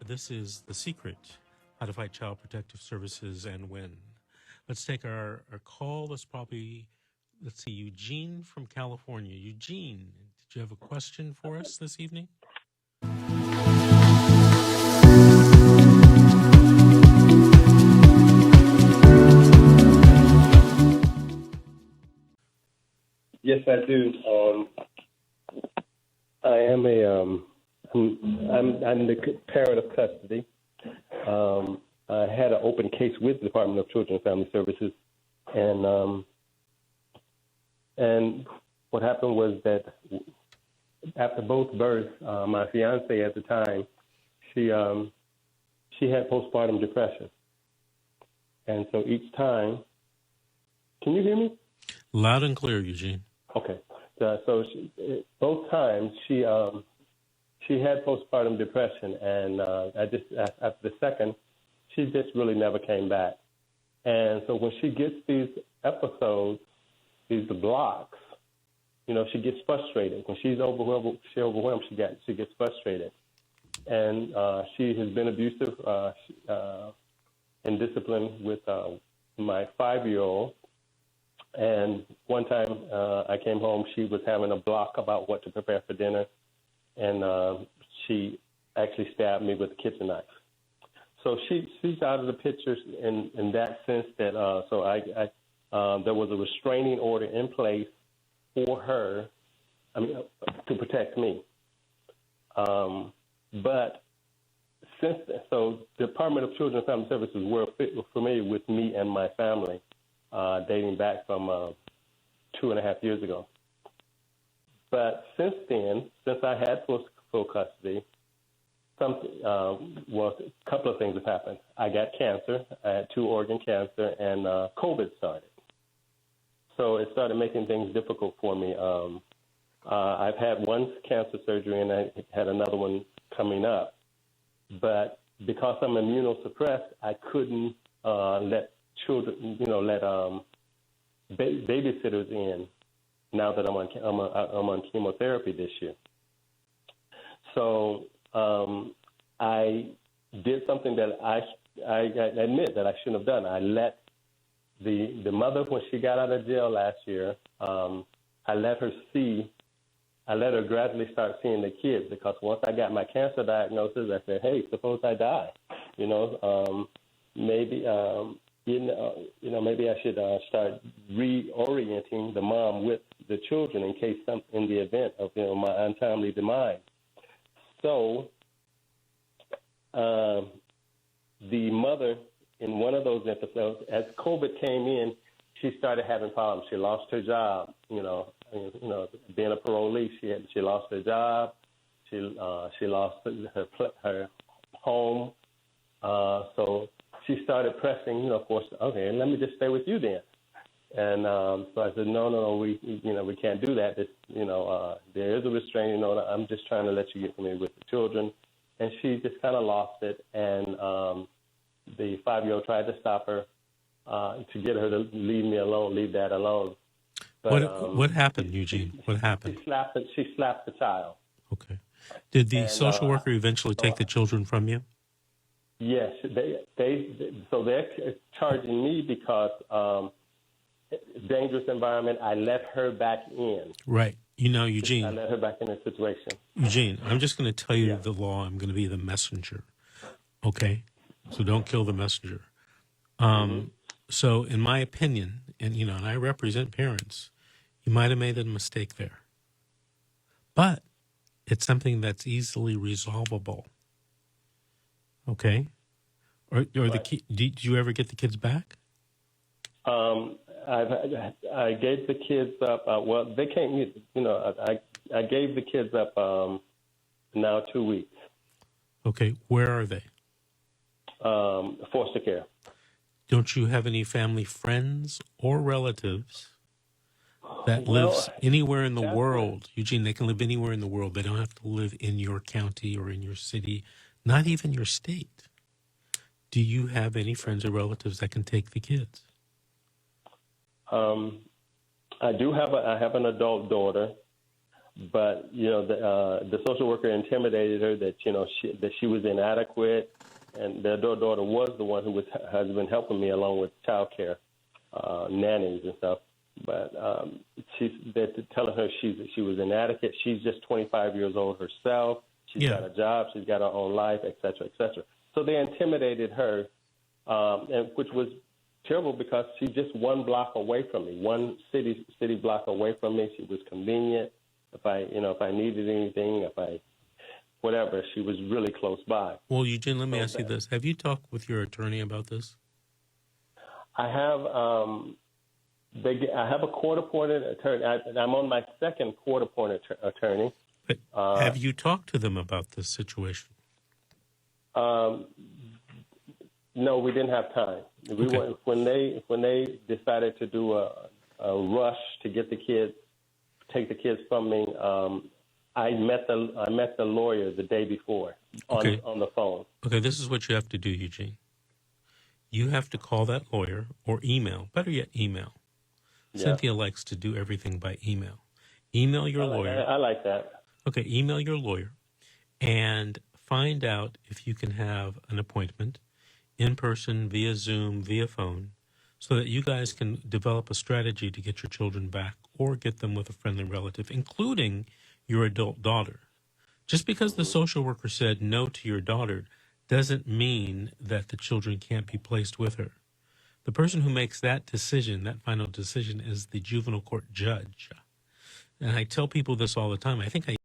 This is The Secret, How to Fight Child Protective Services and Win. Let's take our call. Let's see, Eugene from California. Eugene, did you have a question for us this evening? Yes, I do. I am I'm the parent of custody. I had an open case with the Department of Children and Family Services, and what happened was that after both births, my fiance at the time, she had postpartum depression, and so each time, can you hear me? Loud and clear, Eugene. Okay. So both times she had postpartum depression, and after the second, she just really never came back. And so when she gets these episodes, these blocks, she gets frustrated. When she's overwhelmed, she gets frustrated, and she has been abusive and disciplined with my 5-year-old. And one time I came home, she was having a block about what to prepare for dinner, and she actually stabbed me with a kitchen knife. So she's out of the pictures in that sense that there was a restraining order in place for her, to protect me. But since then, so the Department of Children and Family Services were familiar with me and my family. Dating back from 2.5 years ago. But since then, since I had full custody, a couple of things have happened. I got cancer. I had 2 organ cancer, and COVID started. So it started making things difficult for me. I've had one cancer surgery, and I had another one coming up. But because I'm immunosuppressed, I couldn't let children, let babysitters in now that I'm on chemotherapy this year. So I did something that I admit that I shouldn't have done. I let the mother, when she got out of jail last year, I let her gradually start seeing the kids, because once I got my cancer diagnosis, I said, hey, suppose I die, maybe. Maybe I should start reorienting the mom with the children in the event of my untimely demise. So the mother, in one of those episodes, as COVID came in, she started having problems. She lost her job. Being a parolee, she lost her job. She lost her home. So she started pressing, of course, okay, let me just stay with you then. And so I said, no, we can't do that. There is a restraining order. I'm just trying to let you get familiar with the children. And she just kind of lost it. And the 5-year-old tried to stop her to get her to leave that alone. But, what happened, Eugene? What happened? She slapped the child. Okay. Did the social worker eventually take the children from you? Yes, so they're charging me because dangerous environment. I let her back in. Right. Eugene. I let her back in the situation. Eugene, I'm just going to tell you the law. I'm going to be the messenger. Okay? So don't kill the messenger. So in my opinion, and I represent parents, you might have made a mistake there. But it's something that's easily resolvable. Okay, or did you ever get the kids back? I gave the kids up. They came. I gave the kids up now 2 weeks. Okay, where are they? Foster care. Don't you have any family, friends, or relatives that lives anywhere in the world? Eugene, they can live anywhere in the world. They don't have to live in your county or in your city. Not even your state. Do you have any friends or relatives that can take the kids? I do have. I have an adult daughter, but the social worker intimidated her that she was inadequate, and their daughter was the one who has been helping me along with child care, nannies and stuff. But they're telling her she was inadequate. She's just 25 years old herself. She's got a job. She's got her own life, et cetera, et cetera. So they intimidated her, and which was terrible because she's just one block away from me, one city block away from me. She was convenient. If I needed anything, whatever, she was really close by. Well, Eugene, let me ask you this: have you talked with your attorney about this? I have. I have a court-appointed attorney. I'm on my second court-appointed attorney. But have you talked to them about this situation? No, we didn't have time. Okay. When they decided to do a rush to get take the kids from me. I met the lawyer the day before on the phone. Okay, this is what you have to do, Eugene. You have to call that lawyer or email. Better yet, email. Yeah. Cynthia likes to do everything by email. Email your lawyer. I like that. Okay, email your lawyer and find out if you can have an appointment in person, via Zoom, via phone, so that you guys can develop a strategy to get your children back or get them with a friendly relative, including your adult daughter. Just because the social worker said no to your daughter doesn't mean that the children can't be placed with her. The person who makes that decision, that final decision, is the juvenile court judge. And I tell people this all the time. I think I